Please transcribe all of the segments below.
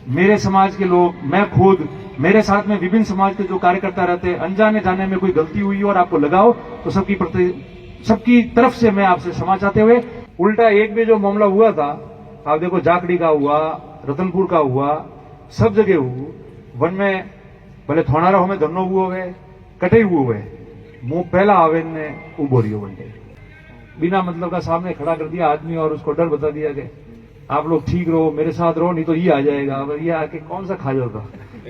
मेरे समाज के लोग, मैं खुद, मेरे साथ में विभिन्न समाज के जो कार्यकर्ता रहते हैं, अनजाने जाने में कोई गलती हुई और आपको लगाओ तो सबकी तरफ से मैं आपसे क्षमा चाहते हुए, उल्टा एक भी जो मामला हुआ था, आप देखो जाकड़ी का हुआ, रतनपुर का हुआ, सब जगह हुआ, वन में भले थोनारा हो में धनो हुए कटे हुए मुंह पहला आवे ने उबो रियो बंटे बिना मतलब का सामने खड़ा कर दिया आदमी और उसको डर बता दिया कि आप लोग ठीक रहो, मेरे साथ रहो, नहीं तो ये आ जाएगा। अब ये आके कौन सा खा जाता,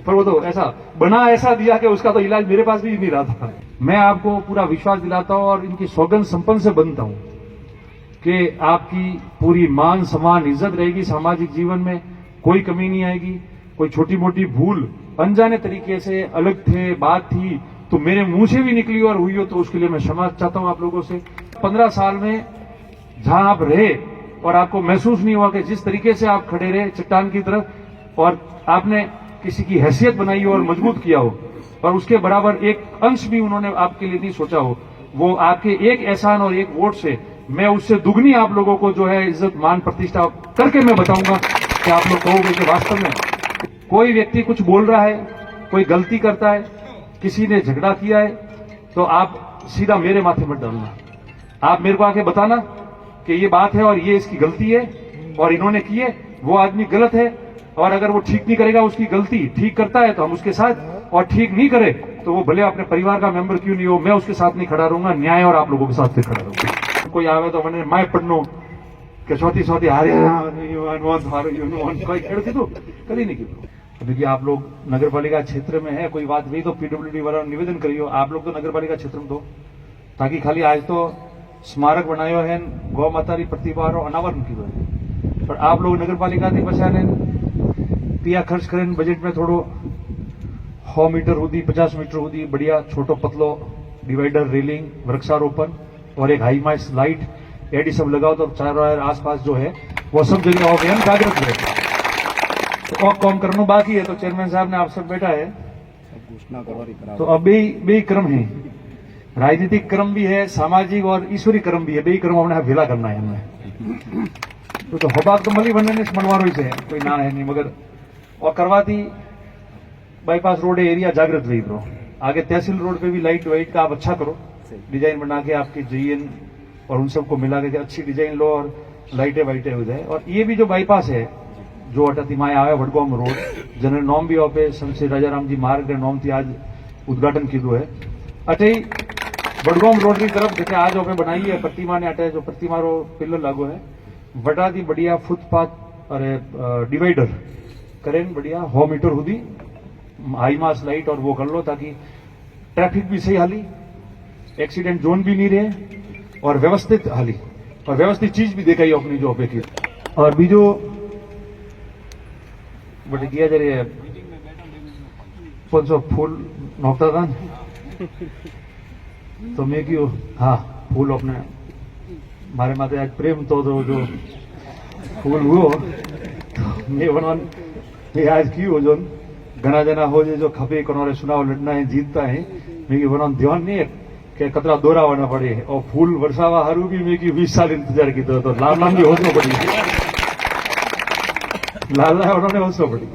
पर वो तो ऐसा बना ऐसा दिया कि उसका तो इलाज मेरे पास भी नहीं रहा था। मैं आपको पूरा विश्वास दिलाता हूं और इनकी सौगंध संपन्न से बनता हूं कि आपकी पूरी मान सम्मान इज्जत रहेगी, सामाजिक जीवन में कोई कमी नहीं आएगी। कोई छोटी मोटी भूल अनजाने तरीके से अलग थे, बात थी तो मेरे मुंह से भी निकली और हुई हो तो उसके लिए मैं क्षमा चाहता हूं आप लोगों से। 15 साल में जहां आप रहे और आपको महसूस नहीं हुआ कि जिस तरीके से आप खड़े रहे चट्टान की तरफ और आपने किसी की हैसियत बनाई हो और मजबूत किया हो और उसके बराबर एक अंश भी उन्होंने आपके लिए नहीं सोचा हो, वो आपके एक एहसान और एक वोट से मैं उससे दुगनी आप लोगों को जो है इज्जत मान प्रतिष्ठा करके मैं बताऊंगा कि आप लोग कहोगे कि वास्तव में कोई व्यक्ति कुछ बोल रहा है, कोई गलती करता है, किसी ने झगड़ा किया है तो आप सीधा मेरे माथे मत डालना, आप मेरे को आके बताना कि ये बात है और ये इसकी गलती है और इन्होंने की है, वो आदमी गलत है और अगर वो ठीक नहीं करेगा उसकी गलती ठीक करता है तो हम उसके साथ, और ठीक नहीं करे तो वो भले अपने परिवार का मेंबर क्यों नहीं हो, मैं उसके साथ नहीं खड़ा रहूंगा, न्याय और आप लोगों के साथ फिर खड़ा रहूंगा। कोई आवे तो मैंने मैं पढ़नो કે ચોથી હારે कोई खेड़ तो कभी नहीं कीधું। देखिए आप लोग नगर पालिका क्षेत्र में है, कोई बात नहीं तो पीडब्ल्यूडी वाला निवेदन करियो, आप लोग तो नगर पालिका क्षेत्र में दो ताकि खाली आज तो स्मारक बनायो है, गौ माता की प्रतिभा अनावरण कीधો है, पर आप लोग नगर पालिका थी पछाने पिया खर्च करें बजट में थोड़ो 100 मीटर हुदी 50 मीटर हुदी बढ़िया छोटो पतलो डिवाइडर रेलिंग वृक्षारोपण और एक हाई माइस लाइट एडी सब लगाओ तो चारों आसपास जो है वो सब जगह अभियान जागृत रहे। तो और काम करना बाकी है तो चेयरमैन साहब ने आप सब बैठा है तो अब बे क्रम है, राजनीतिक क्रम भी है, सामाजिक और ईश्वरी क्रम भी है, बे क्रम हमने भेला करना है हमें तो हबाग तो मली बनने मनवारो ही है, कोई ना है नहीं मगर और करवाती बाईपास रोड एरिया जागृत रही ब्रो। आगे तहसील रोड पे भी लाइट वाइट का आप अच्छा करो, डिजाइन बना के आपके जीएन और उन सबको मिला के अच्छी डिजाइन लो और लाइटें वाइटें हो जाए। और ये भी जो बाईपास है जो अटती माए आवे वडगाम रोड जने नॉम भी ऑपे शमशेर राजाराम जी मार्ग के नॉम थी आज उद्घाटन कीधो है अटे वडगाम रोड की तरफ जेके आज ऑपे बनाई है प्रतिमा ने अटे जो प्रतिमा रो पिलर लागो है वटा थी बढ़िया फुटपाथ अरे डिवाइडर करें बढ़िया 100 मीटर हुदी हाई मास लाइट और वो कर लो ताकि ट्रैफिक भी सही हाली, एक्सीडेंट जोन भी नहीं रहे और व्यवस्थित हाली और व्यवस्थित चीज भी देखाई अपनी जो अपेक्षी। और बीजो बड़े किया जा रही है 500 फूल नौकता था तो मैं क्यों हाँ फूल अपने मारे माते आज प्रेम तो जो फूल हुओ तो मैं बनवान ये आज क्यों जो घना जना हो जो खपे कोनोरे चुनाव लड़ना है जीतता है मैं बनवान ध्यान नहीं है कि कतरा दोहरावाना पड़े और फूल वर्षावा हरू भी मैं की 20 साल इंतजार किया तो लाल लाल भी होसो पड़ी लाल लाल उन्होंने होसो पड़ी।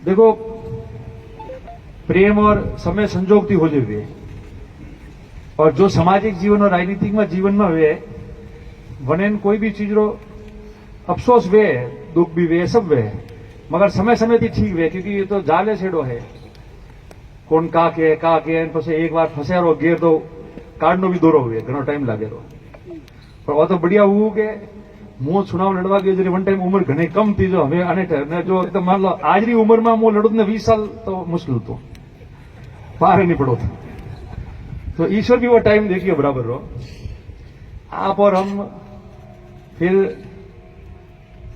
देखो प्रेम और समय संजोग थी हो जाए और जो सामाजिक जीवन और राजनीतिक में जीवन में वे वनेन कोई भी चीज रो अफसोस वे दुख भी वे सब वे मगर समय समय थी ठीक वे क्योंकि ये तो जाले छेड़ो है कौन का के પછી एक बार फंसारो गेर तो कार्ड नो भी दौरो हुए घणो टाइम लागे पर वो तो बढ़िया हुआ के मु चुनाव लड़वा गयो जरी वन टाइम उम्र घणी कम थी जो हमें अने जो तो मान लो आज री उम्र में मु लड़ू ने 20 साल तो मुश्किल तो पार नहीं पड़ो तो ईश्वर भी वो टाइम देखिए बराबर रो आप और हम फिर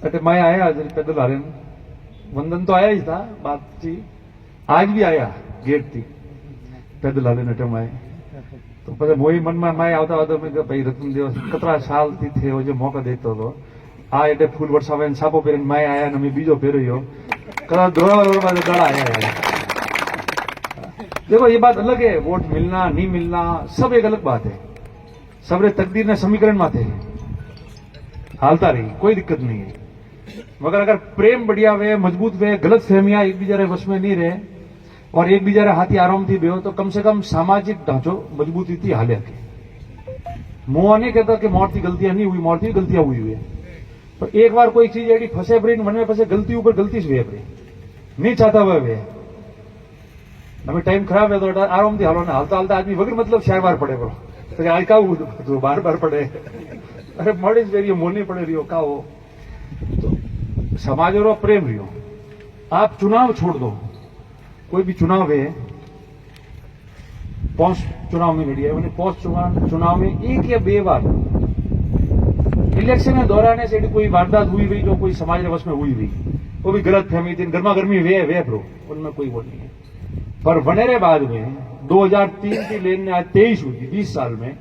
अटे मैं आया पैदल आ रहे वंदन तो आया ही था बात थी आज भी आया गेट थी पैदल हाले नटे माए तो પછી મોઈ મનમાં માય આવતા આવતા મેં કે ભાઈ રતન દિવસ કતરા સાલ થી થયો જે મોકો દેતો હતો આ એટલે ફૂલ વરસાવે ને સાપો પહેરીને માય આયા ને મેં બીજો પહેર્યો કરા દોરાવા દડા आया। देखो ये बात अलग है, वोट मिलना नहीं मिलना सब एक अलग बात है, सबरे तकदीर ने समीकरण माथे हालता रही कोई दिक्कत नहीं है मगर अगर प्रेम बढ़िया वे, मजबूत वे, गलत फहमियां एक बीजा वश में नहीं रहे और एक बीजा हाथी आराम थी बेहो तो कम से कम सामाजिक ढांचो मजबूती थी हाले के। मुआ नहीं कहता कि मौत की गलतियां नहीं हुई, मौत की गलतियां हुई है, पर एक बार कोई चीज एडी फंसे पड़ी मन में फंसे गलती ऊपर गलती से हुई पड़ी नहीं चाहता हुआ वे हमें टाइम खराब है तो आराम थी हालो ने हालता हालता आदमी वगैरह मतलब 4 बार पड़े बोलो तो आज का तो बार बार पड़े अरे मड़ी ज रही मोनी पड़े रही हो का हो तो समाज और प्रेम रही हो। आप चुनाव छोड़ दो, कोई भी चुनाव है, पोस्ट चुनाव में लड़ी है मैंने, पोस्ट चुनाव में 1 या 2 बार इलेक्शन में दौराने से कोई वारदात हुई हुई जो कोई समाज वश में हुई हुई, वो भी गलत फहमी थी, गर्मा गर्मी वे प्रो उनमें कोई वो नहीं है। पर वनेरे बाद में 2003 की लेन आज 23 हुई 20 साल में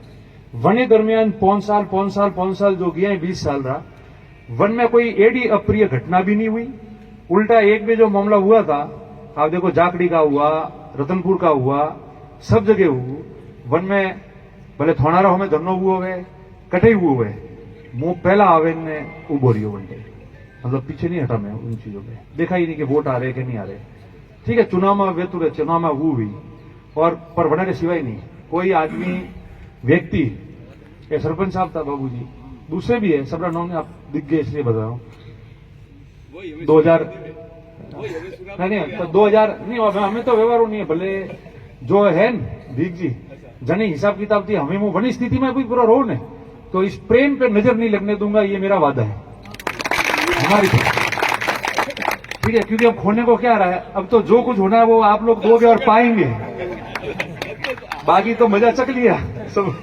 वने दरमियान 5 साल जो गया है 20 साल रहा, वन में कोई एडी अप्रिय घटना भी नहीं हुई। उल्टा एक भी जो मामला हुआ था, आप देखो जाकड़ी का हुआ, रतनपुर का हुआ, सब जगह हुआ, वन में भले थोनारा में धरनो हुआ हुए, कटे हुए मुंह पहला आवे ने उबो रही वन डे, मतलब पीछे नहीं हटा मैं उन चीजों पे, देखा ही नहीं कि वोट आ रहे कि नहीं आ रहे। ठीक है, चुनाव में वेतुरे चुनाव में वो हुई और पर वना के सिवाय नहीं कोई आदमी व्यक्ति, ये सरपंच साहब था बाबूजी, दूसरे भी है, सबका नाम आप दिख गए इसलिए बता रहा हूं। 2000 नहीं तो 2000 नहीं, हमें तो व्यवहार नहीं है, भले जो है दीक जी जनी हिसाब किताब थी हमें वो बनी स्थिति में कोई पूरा रो ने तो इस प्रेम पे नजर नहीं लगने दूंगा, ये मेरा वादा है हमारी। ठीक है, क्योंकि अब खोने को क्या रहा है, अब तो जो कुछ होना है वो आप लोग दोगे और पाएंगे, बाकी तो मजा चक लिया सब,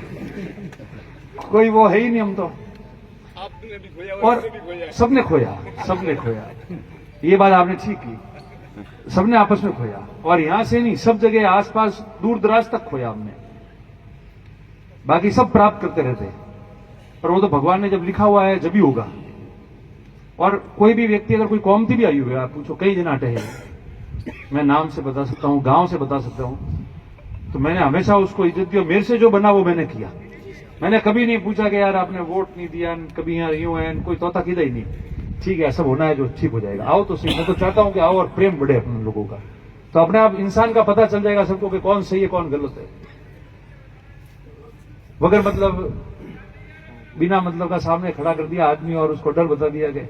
कोई वो है ही नहीं, हम तो और सबने खोया, ये बात आपने ठीक की, सबने आपस में खोया और यहां से नहीं सब जगह आसपास दूर दराज तक खोया हमने, बाकी सब प्राप्त करते रहते, पर वो तो भगवान ने जब लिखा हुआ है जब ही होगा। और कोई भी व्यक्ति अगर कोई कौमती भी आई हुई है, आप पूछो कई जनाटे हैं, मैं नाम से बता सकता हूं, गांव से बता सकता हूं, तो मैंने हमेशा उसको इज्जत दी और मेरे से जो बना वो मैंने किया। मैंने कभी नहीं पूछा कि यार आपने वोट नहीं दिया, कभी यहाँ यूं है, कोई तोता किया ही नहीं। ठीक है, सब होना है जो ठीक हो जाएगा, आओ तो सही, मैं तो चाहता हूं कि आओ और प्रेम बढ़े अपने लोगों का, तो अपने आप इंसान का पता चल जाएगा सबको कि कौन सही है कौन गलत है। बगैर मतलब बिना मतलब का सामने खड़ा कर दिया आदमी और उसको डर बता दिया कि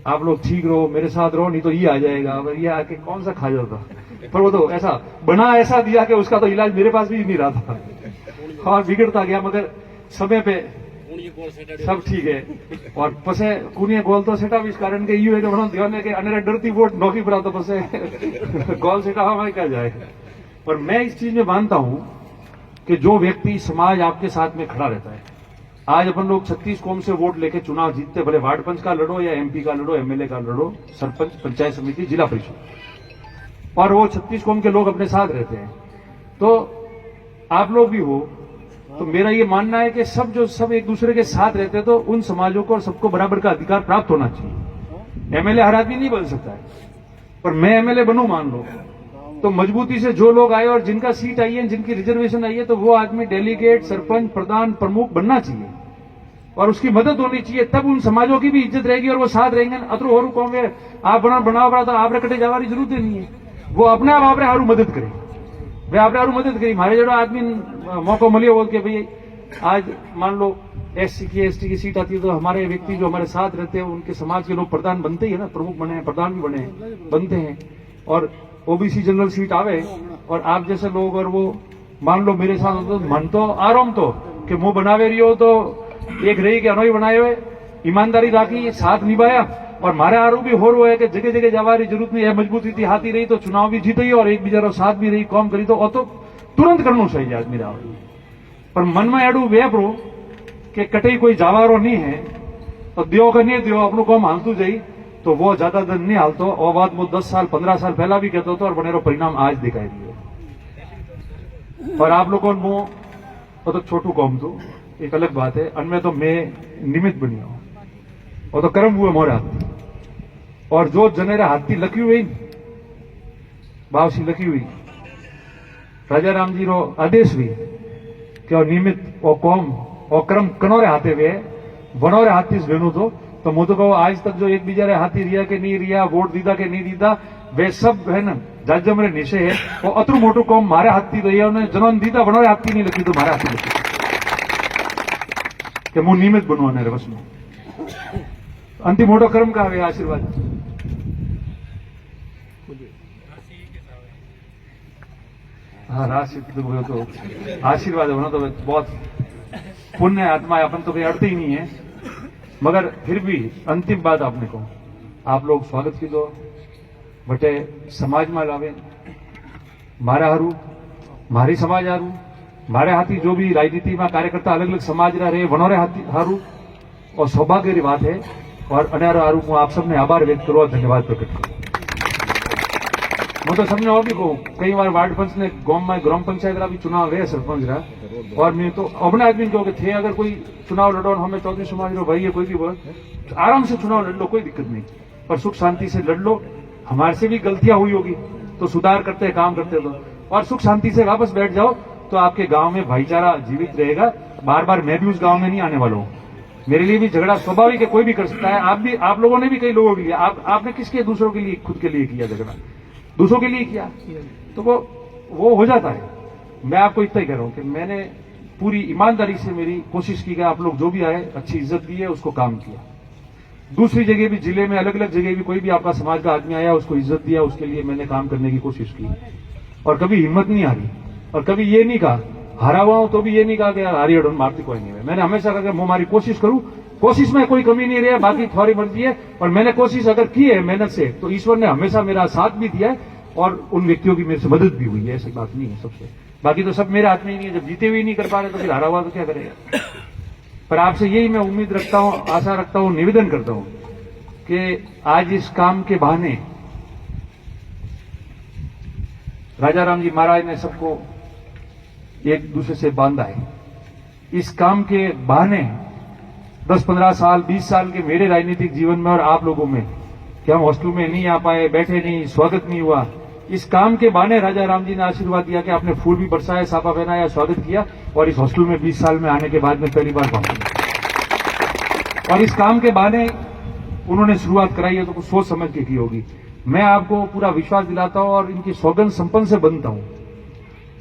आप लोग ठीक रहो, मेरे साथ रहो, नहीं तो ये आ जाएगा, अगर ये आके कौन सा खा जाता। पर वो तो ऐसा बना ऐसा दिया कि उसका तो इलाज मेरे पास भी नहीं रहा था और बिगड़ता गया, मगर समय पे सब ठीक है। और पसे कुनिया गोल तो सेटा भी इस कारण के यू है कि बड़ा ध्यान है कि अनेरा डरती वोट नौकरी पर तो पसे गोल सेटा हमारे क्या जाए। पर मैं इस चीज में मानता हूं कि जो व्यक्ति समाज आपके साथ में खड़ा रहता है, आज अपन लोग 36 कौम से वोट लेके चुनाव जीतते, भले वार्ड पंच का लड़ो या एमपी का लड़ो, एमएलए का लड़ो, सरपंच, पंचायत समिति, जिला परिषद, और वो 36 कौम के लोग अपने साथ रहते हैं, तो आप लोग भी हो, तो मेरा ये मानना है कि सब एक दूसरे के साथ रहते हैं, तो उन समाजों को और सबको बराबर का अधिकार प्राप्त होना चाहिए। एमएलए हर आदमी नहीं बन सकता है, पर मैं एमएलए बनूं मान लो, तो मजबूती से जो लोग आए और जिनका सीट आई है, जिनकी रिजर्वेशन आई है, तो वो आदमी डेलीगेट, सरपंच, प्रधान, प्रमुख बनना चाहिए और उसकी मदद होनी चाहिए, तब उन समाजों की भी इज्जत रहेगी और वो साथ रहेंगे। अतरू और कहोगे आप बनाओ बड़ा, तो आप कटे जावा की जरूरत नहीं है, वो अपने आप आप हारू मदद करे, वे आपने हारू मदद करी। हमारे जो आदमी मौका मिलियो बोल के भाई आज मान लो एससी की एसटी की सीट आती है, तो हमारे व्यक्ति जो हमारे साथ रहते हैं उनके समाज के लोग प्रधान बनते ही है ना, प्रमुख बने हैं, प्रधान भी बने हैं, बनते हैं, और ओबीसी जनरल सीट आवे और आप जैसे लोग और वो मान लो मेरे साथ तो मन तो आराम तो कि मुंह बनावे रही हो, तो एक रही के अनोई बनाए हुए ईमानदारी राखी, साथ निभाया, और मारे आरू भी हो रहा है कि जगह जगह जावारी जरूरत नहीं है, मजबूती थी हाथी रही तो चुनाव भी जीत और एक बीजा साथ भी रही कॉम करी, तो तुरंत करना चाहिए आदमी राव। पर मन में एडू वेपरो कि कटे कोई जावारो नहीं है तो दियो का नहीं दियो, अपनों कॉम हालतू जाई, तो वो ज्यादा दिन नहीं हालतो। और बात वो 10 साल 15 साल पहला भी कहते और बनेरो परिणाम आज दिखाई दिए। और आप लोगों मुंह तो छोटू कौम तो एक अलग बात है, अनमें तो मैं निमित्त बनी हूं, और तो कर्म हुए मोरे हाथी, और जो जनेरा हाथी लखी हुई भावसी लखी हुई राजा राम जी रो आदेश हुई कि निमित्त और कौम और कर्म कनोरे हाथे वे बनोरे हाथी से वेणु तो तो मुझे कहो आज तक जो एक बीजारे हाथी रिया के नहीं रिया, वोट दीदा के नहीं दीदा, वे सब है ना जाज मेरे निशे है। वो अतरू मोटू कौम मारे हाथी तो ये जनोन दीदा बनोरे हाथी नहीं लगी तो मारे हाथी लगी कि मुंह नियमित बनवाने रे बस में अंतिम मोटो कर्म का है आशीर्वाद। हाँ राशि तो आशीर्वाद होना तो बहुत पुण्य आत्मा है, अपन तो कोई अड़ते ही नहीं है। मगर फिर भी अंतिम बात आपने कहो, आप लोग स्वागत की दो बटे समाज में लावे, मारा हारू मारी समाज हारू, मारे हाथी जो भी राजनीति में कार्यकर्ता अलग अलग समाज रहे वनोरे हाथी हारू और सौभाग्य की बात है। और अनारो हारू हूँ आप सबने आभार व्यक्त करो और धन्यवाद प्रकट करो। मैं तो सबने और भी कहूँ, कई बार वार्ड पंच ने गांव में ग्राम पंचायत का भी चुनाव है सरपंच रहा, और मैं तो अपने आदमी कहो कि थे अगर कोई चुनाव लड़ो हमें चौधरी समाज रो भाई है कोई भी बोल तो आराम से चुनाव लड़ लो, कोई दिक्कत नहीं, पर सुख शांति से लड़ लो। हमारे से भी गलतियां हुई होगी तो सुधार करते काम करते तो, और सुख शांति से वापस बैठ जाओ तो आपके गांव में भाईचारा जीवित रहेगा। बार बार मैं भी उस गांव में नहीं आने वाला हूँ, मेरे लिए भी झगड़ा स्वाभाविक है, कोई भी कर सकता है। आप भी, आप लोगों ने भी कई लोगों के लिए, आपने किसके दूसरों के लिए, खुद के लिए किया झगड़ा, दूसरों के लिए किया तो वो हो जाता है। मैं आपको इतना ही कह रहा हूं कि मैंने पूरी ईमानदारी से मेरी कोशिश की कि आप लोग जो भी आए अच्छी इज्जत दी है, उसको काम किया। दूसरी जगह भी, जिले में अलग अलग जगह भी कोई भी आपका समाज का आदमी आया उसको इज्जत दिया, उसके लिए मैंने काम करने की कोशिश की और कभी हिम्मत नहीं हारी और कभी ये नहीं कहा हारा हुआ हूं तो भी ये नहीं कहा कि हारी हड़न मारती कोई नहीं है। मैंने हमेशा कहा मैं हमारी कोशिश करूं, कोशिश में कोई कमी नहीं रही, बाकी थोड़ी मर्जी है, और मैंने कोशिश अगर की है मेहनत से तो ईश्वर ने हमेशा मेरा साथ भी दिया है और उन व्यक्तियों की मेरे से मदद भी हुई है, ऐसी बात नहीं है सबसे। बाकी तो सब मेरे हाथ में ही नहीं है, जब जीते हुए नहीं कर पा रहे तो फिर हारा हुआ तो क्या करेगा। पर आपसे यही मैं उम्मीद रखता हूं, आशा रखता हूं, निवेदन करता हूं कि आज इस काम के बहाने राजा राम जी महाराज ने सबको एक दूसरे से बांधा है। इस काम के बहाने 10-15 साल 20 साल के मेरे राजनीतिक जीवन में और आप लोगों में कि हम हॉस्टल में नहीं आ पाए, बैठे नहीं, स्वागत नहीं हुआ, इस काम के बहाने राजा राम जी ने आशीर्वाद दिया कि आपने फूल भी बरसाया, साफा पहनाया, स्वागत किया और इस हॉस्टल में 20 साल में आने के बाद में पहली बार पहुंचा। और इस काम के बहाने उन्होंने शुरुआत कराई है तो कुछ सोच समझ के की होगी। मैं आपको पूरा विश्वास दिलाता हूं और इनकी सौगंध संपन्न से बनता हूं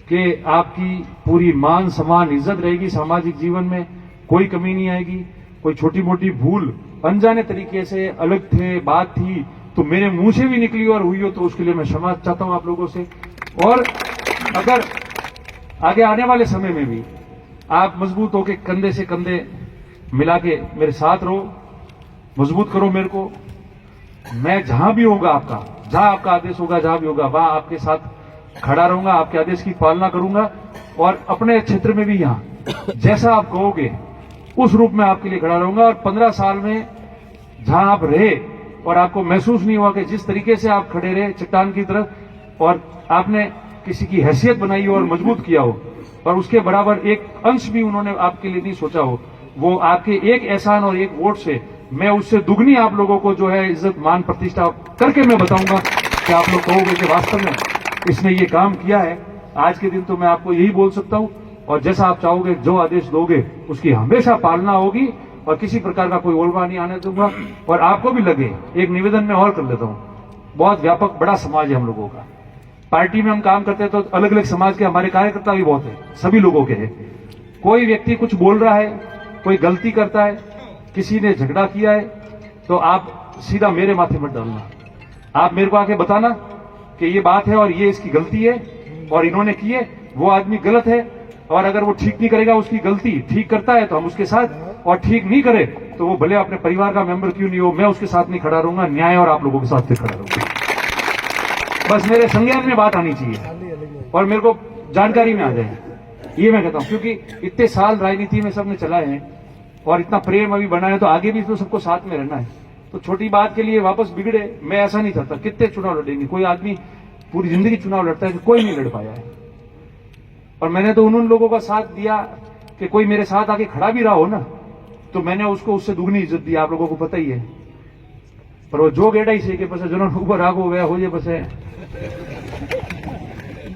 कि आपकी पूरी मान सम्मान इज्जत रहेगी, सामाजिक जीवन में कोई कमी नहीं आएगी। कोई छोटी मोटी भूल अनजाने तरीके से अलग थे, बात थी तो मेरे मुंह से भी निकली और हुई हो तो उसके लिए मैं क्षमा चाहता हूं आप लोगों से। और अगर आगे आने वाले समय में भी आप मजबूत होकर कंधे से कंधे मिला के मेरे साथ रहो, मजबूत करो मेरे को। मैं जहां भी होगा आपका, जहां आपका आदेश होगा, जहां भी होगा वहां आपके साथ खड़ा रहूंगा, आपके आदेश की पालना करूंगा और अपने क्षेत्र में भी यहां जैसा आप कहोगे उस रूप में आपके लिए खड़ा रहूंगा। और 15 साल में जहां आप रहे और आपको महसूस नहीं हुआ कि जिस तरीके से आप खड़े रहे चट्टान की तरफ और आपने किसी की हैसियत बनाई हो और मजबूत किया हो और उसके बराबर एक अंश भी उन्होंने आपके लिए नहीं सोचा हो, वो आपके एक एहसान और एक वोट से मैं उससे दुगनी आप लोगों को जो है इज्जत मान प्रतिष्ठा करके मैं बताऊंगा कि आप लोग कहोगे कि वास्तव में इसने ये काम किया है। आज के दिन तो मैं आपको यही बोल सकता हूं और जैसा आप चाहोगे, जो आदेश दोगे उसकी हमेशा पालना होगी और किसी प्रकार का कोई ओलवा नहीं आने दूंगा। और आपको भी लगे, एक निवेदन में और कर लेता हूं, बहुत व्यापक बड़ा समाज है हम लोगों का, पार्टी में हम काम करते हैं तो अलग अलग समाज के हमारे कार्यकर्ता भी बहुत है, सभी लोगों के हैं। कोई व्यक्ति कुछ बोल रहा है, कोई गलती करता है, किसी ने झगड़ा किया है तो आप सीधा मेरे माथे मत डालना, आप मेरे को आके बताना कि ये बात है और ये इसकी गलती है और इन्होंने की है, वो आदमी गलत है और अगर वो ठीक नहीं करेगा उसकी गलती ठीक करता है तो हम उसके साथ, और ठीक नहीं करे तो वो भले अपने परिवार का मेंबर क्यों नहीं हो, मैं उसके साथ नहीं खड़ा रहूंगा, न्याय और आप लोगों के साथ खड़ा रहूंगा। बस मेरे संज्ञान में बात आनी चाहिए और मेरे को जानकारी में आ जाए, ये मैं कहता हूं। क्योंकि इतने साल राजनीति में सबने चलाए हैं और इतना प्रेम अभी बना है तो आगे भी तो सबको साथ में रहना है, तो छोटी बात के लिए वापस बिगड़े, मैं ऐसा नहीं चाहता। कितने चुनाव लड़ेंगे, कोई आदमी पूरी जिंदगी चुनाव लड़ता है कि कोई नहीं लड़ पाया है। और मैंने तो उन लोगों का साथ दिया कि कोई मेरे साथ आके खड़ा भी रहा हो ना तो मैंने उसको उससे दुगनी इज्जत दी, आप लोगों को पता ही है। पर वो जो गेड़ा ही से कि बस जिन्होंने ऊपर आगो गया हो जाए, बस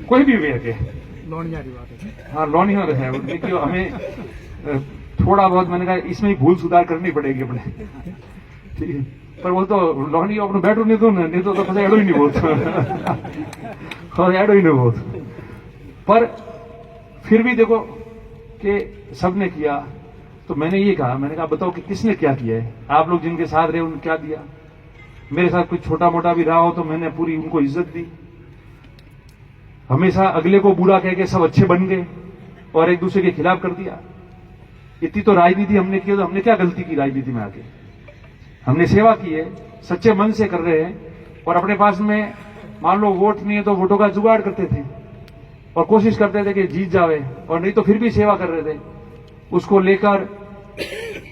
कोई भी वे के हाँ लौनिया है, हमें थोड़ा बहुत मैंने कहा इसमें ही भूल सुधार करनी पड़ेगी अपने। ठीक है, पर वो तो लोहनी अपने बैठो नहीं तो नहीं तो पता एडो ही नहीं बहुत और एडो ही नहीं बहुत। पर फिर भी देखो कि सबने किया, तो मैंने ये कहा, मैंने कहा बताओ कि किसने क्या किया है, आप लोग जिनके साथ रहे उन्होंने क्या दिया। मेरे साथ कुछ छोटा मोटा भी रहा हो तो मैंने पूरी उनको इज्जत दी। हमेशा अगले को बुरा कह के सब अच्छे बन गए और एक दूसरे के खिलाफ कर दिया। इतनी तो राजनीति हमने की, तो हमने क्या गलती की राजनीति में आके? हमने सेवा की है, सच्चे मन से कर रहे हैं, और अपने पास में मान लो वोट नहीं है तो वोटों का जुगाड़ करते थे और कोशिश करते थे कि जीत जावे, और नहीं तो फिर भी सेवा कर रहे थे। उसको लेकर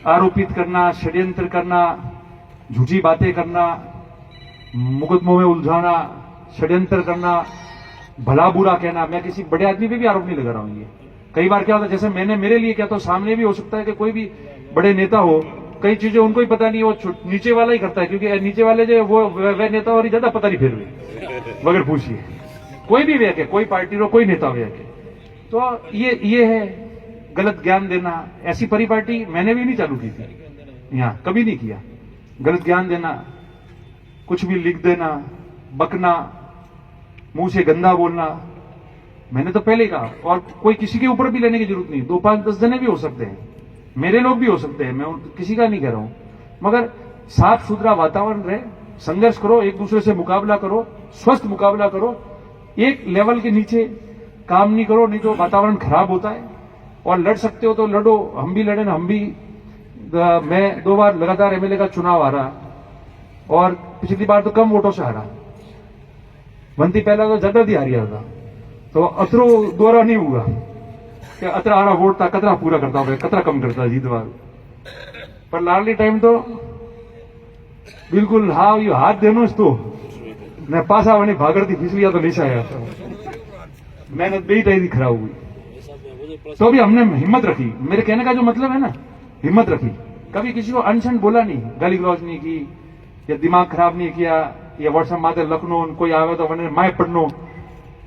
आरोपित करना, षड्यंत्र करना, झूठी बातें करना, मुकदमों में उलझाना, षड्यंत्र करना, भला बुरा कहना। मैं किसी बड़े आदमी पे भी आरोप नहीं लगा रहा हूं। ये कई बार क्या होता है, जैसे मैंने मेरे लिए क्या, तो सामने भी हो सकता है कि कोई भी बड़े नेता हो, कई चीजें उनको ही पता नहीं, वो नीचे वाला ही करता है, क्योंकि नीचे वाले जो वो वह नेता और ही ज्यादा पता नहीं फिर भी बगैर पूछिए। कोई भी व्यक्ति, कोई पार्टी हो, कोई नेता व्यक्ति, तो ये है गलत ज्ञान देना। ऐसी परिपाटी मैंने भी नहीं चालू की थी, यहाँ कभी नहीं किया। गलत ज्ञान देना, कुछ भी लिख देना, बकना, मुंह से गंदा बोलना, मैंने तो पहले ही कहा। और कोई किसी के ऊपर भी लेने की जरूरत नहीं, 2 5 10 जने भी हो सकते हैं, मेरे लोग भी हो सकते हैं, मैं किसी का नहीं कह रहा हूं, मगर साफ सुथरा वातावरण रहे, संघर्ष करो, एक दूसरे से मुकाबला करो, स्वस्थ मुकाबला करो, एक लेवल के नीचे काम नहीं करो, नहीं तो वातावरण खराब होता है। और लड़ सकते हो तो लड़ो, हम भी लड़े ना, हम भी, मैं 2 बार लगातार एमएलए का चुनाव हारा, और पिछली बार तो कम वोटों से हारा। बनती पहला तो जगह हारिया था, तो अतरो द्वारा नहीं हुआ कि अतरा आरा वोट था, कतरा पूरा करता हो, कतरा कम करता जीतवार। पर लाडली टाइम तो बिल्कुल हाँ, ये हाथ देनो तो मैं पासा वनी भागरती फिसलिया तो नहीं आया, मेहनत बे ही खराब हुई। तो भी हमने हिम्मत रखी। मेरे कहने का जो मतलब है ना, हिम्मत रखी, कभी किसी को अनशन बोला नहीं, गाली गलौज नहीं की, या दिमाग खराब नहीं किया, या व्हाट्सएप माते लखनऊ कोई आवे तो मैंने माए पढ़नो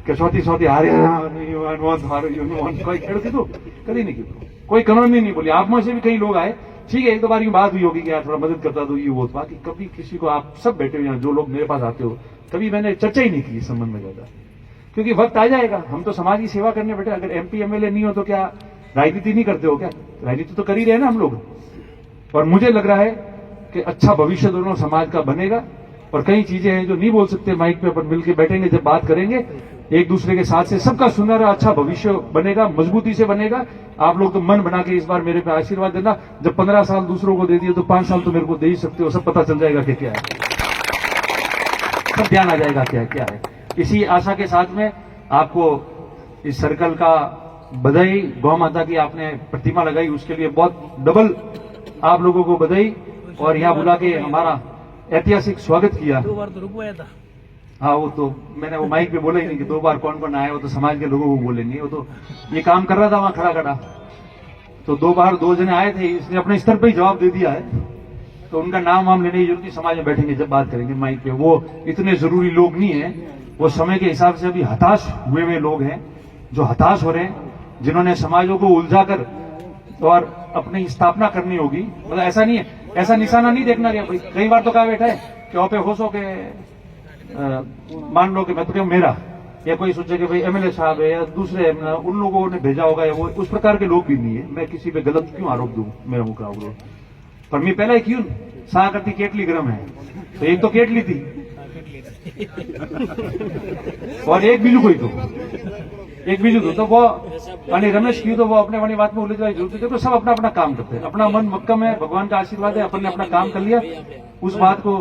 કે સોથી સોથી હારે कोई खेड़ कीधु कभी नहीं कीधु, कोई कनौनी नहीं बोली। आप में से भी कई लोग आए, ठीक है, एक दो बार यूं बात हुई होगी कि यार थोड़ा मदद करता तो ये वो, बाकी कभी किसी को, आप सब बैठे हुए हैं जो लोग मेरे पास आते हो, कभी मैंने चर्चा ही नहीं की इस संबंध में ज्यादा, क्योंकि वक्त आ जाएगा, हम तो समाज की सेवा करने बैठे। अगर एमपी एमएलए नहीं हो तो क्या राजनीति नहीं करते हो क्या? राजनीति तो कर ही रहे ना हम लोग। और मुझे लग रहा है कि अच्छा भविष्य दोनों समाज का बनेगा। और कई चीजें हैं जो नहीं बोल सकते माइक पे, अपन मिलकर बैठेंगे, जब बात करेंगे एक दूसरे के साथ से, सबका सुंदर अच्छा भविष्य बनेगा, मजबूती से बनेगा। आप लोग तो मन बना के इस बार मेरे पे आशीर्वाद देना। जब 15 साल दूसरों को दे दिए तो 5 साल तो मेरे को दे ही सकते हो, सब पता चल जाएगा कि क्या है, सब ध्यान आ जाएगा क्या क्या है। इसी आशा के साथ में आपको इस सर्कल का बधाई, गौ माता की आपने प्रतिमा लगाई उसके लिए बहुत डबल आप लोगों को बधाई। और यहाँ बुला के हमारा ऐतिहासिक स्वागत किया। 2 बार तो रुकवाया था। हाँ, वो तो मैंने वो माइक पे बोला ही नहीं कि 2 बार कौन कौन आया, वो तो समाज के लोगों को बोलेंगे, वो तो ये काम कर रहा था वहां खड़ा खड़ा, तो 2 बार 2 जने आए थे, इसने अपने स्तर पे ही जवाब दे दिया है, तो उनका नाम वाम लेने की जरूरत नहीं, समाज में बैठेंगे जब बात करेंगे माइक पे। वो इतने जरूरी लोग नहीं है, वो समय के हिसाब से अभी हताश हुए लोग हैं, जो हताश हो रहे हैं, जिन्होंने समाजों को उलझा कर और अपनी स्थापना करनी होगी। मतलब ऐसा नहीं है, ऐसा निशाना नहीं देखना है। कई बार तो कहा बैठा है कि वहां पे होशो के मान लो कि मैं तो मेरा, या कोई सोचे कि भाई एमएलए साहब है या दूसरे उन लोगों ने भेजा होगा, या वो उस प्रकार के लोग भी नहीं है। मैं किसी पे गलत क्यों आरोप दूं मेरा मुकाबलो, पर मैं पहले क्यों सा करती केटली गरम है, तो एक तो केटली थी और एक बीजू कोई तो एक बीजू तो वो અને रमेश की तो वो अपने वाली बात में उलझ जरूरत है। तो सब अपना अपना काम करते हैं, अपना मन मक्कम है, भगवान का आशीर्वाद है, अपन ने अपना काम कर लिया, उस बात को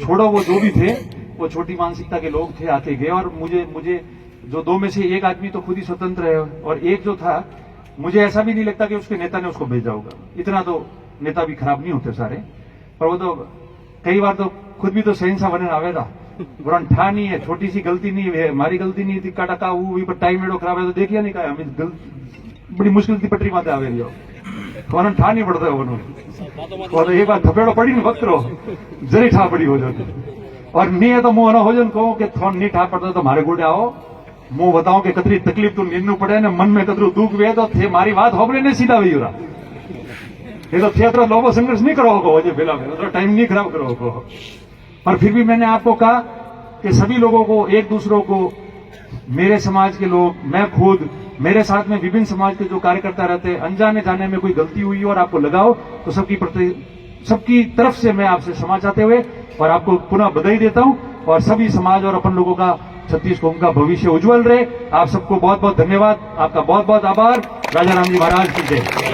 छोड़ो। वो जो भी थे वो छोटी मानसिकता के लोग थे, आते गए। और मुझे जो 2 में से एक आदमी तो खुद ही स्वतंत्र है, और एक जो था, मुझे ऐसा भी नहीं लगता कि उसके नेता ने उसको भेजा होगा। इतना तो नेता भी खराब नहीं होते सारे, पर वो तो कई बार तो खुद भी तो सहनसा बने आवेगा, वरन ठा नहीं है, छोटी सी गलती नहीं है, हमारी गलती नहीं थी, टका वो भी पर टाइम एडो खराब है तो देखिए नहीं कहा हमें बड़ी मुश्किल थी पटरी माते आवे रही हो, वरन ठा नहीं पड़ता है। और एक बार थपेड़ो पड़ी नहीं वक्त जरी ठा पड़ी हो जाती, और नहीं है तो मुंह हो जाए कहूं कि थोड़ा नहीं ठा पड़ता तो मारे गोटे आओ, मुंह बताओ कि कतरी तकलीफ तो नींदू पड़े ने मन में कतरू दुख वे तो थे मारी बात होबरे ने सीधा वही रहा। ये तो थिएटर लोगों संघर्ष नहीं करो होगा मुझे फिलहाल तो टाइम नहीं खराब करो होगा। पर फिर भी मैंने आपको कहा कि सभी लोगों को, एक दूसरों को, मेरे समाज के लोग, मैं खुद, मेरे साथ में विभिन्न समाज के जो कार्यकर्ता रहते हैं, अनजाने जाने में कोई गलती हुई और आपको लगाओ तो सबकी तरफ से मैं आपसे क्षमा चाहते हुए और आपको पुनः बधाई देता हूं और सभी समाज और अपन लोगों का छत्तीस कौम का भविष्य उज्जवल रहे। आप सबको बहुत बहुत धन्यवाद, आपका बहुत बहुत आभार। राजा राम जी महाराज की जय।